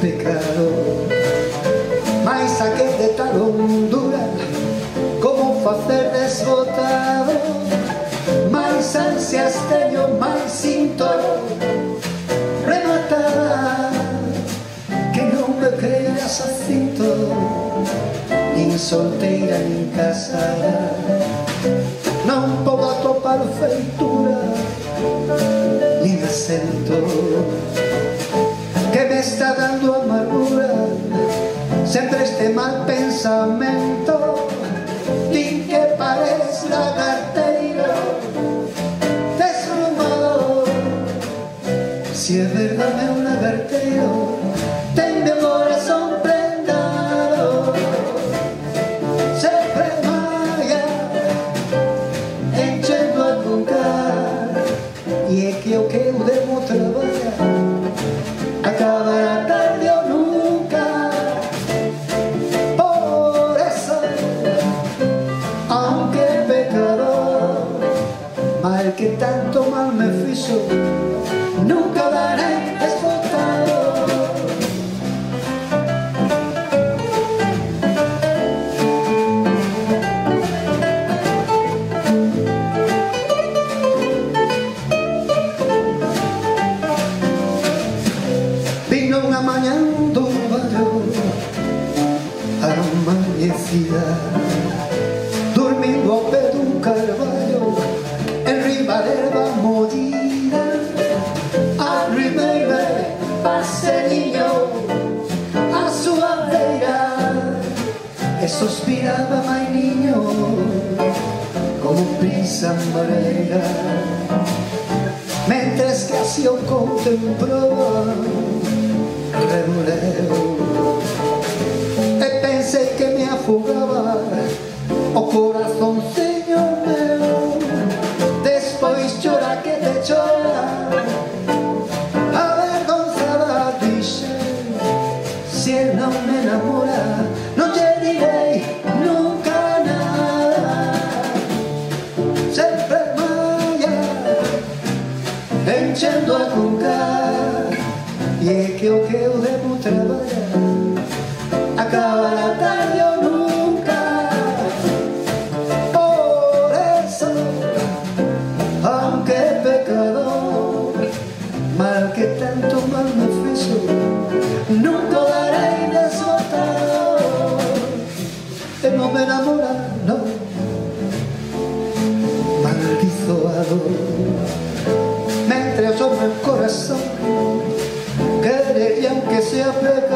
pecado, mais saqué de tal hondura como facer desbotado, mais ansias teño, mais sinto rematada, que non me creas acinto, nin solteira nin casada, non podo atopar feitura nin acento, que me está dando amargura sempre este mal pensamento. Din que parece lagarteiro desplumado, si é verdade é un lagarteiro, ten meu corazón prendado, sempre maia enchendo a concar, e é que o que eu debo traballar acabará tarde ou nunca. Por eso, aunque pecador, mal que tanto mal me fixo, nunca daré desbotado. Vino unha mañán do barrio amanhecida, dormindo ao pé dun carballo, en riba de erva mollida, arribei paseniño a súa beira, e suspiraba mai niño como prisa mareira, mentres que así o contemplaba remoleo, e pensei que me afogaba o corazonceño meu. Despois chora que te chora, avergonzada dixen, si el non me enamora non lle direi nunca nada, sempre maia enchendo a concar, e é que o que eu debo traballar acabará tarde ou nunca. Por eso, aunque pecador, mal que tanto mal me fixo, nunca darei desbotado, e non me enamora, non, maldizo a dor, mentre o meu corazón querería que sea pecador.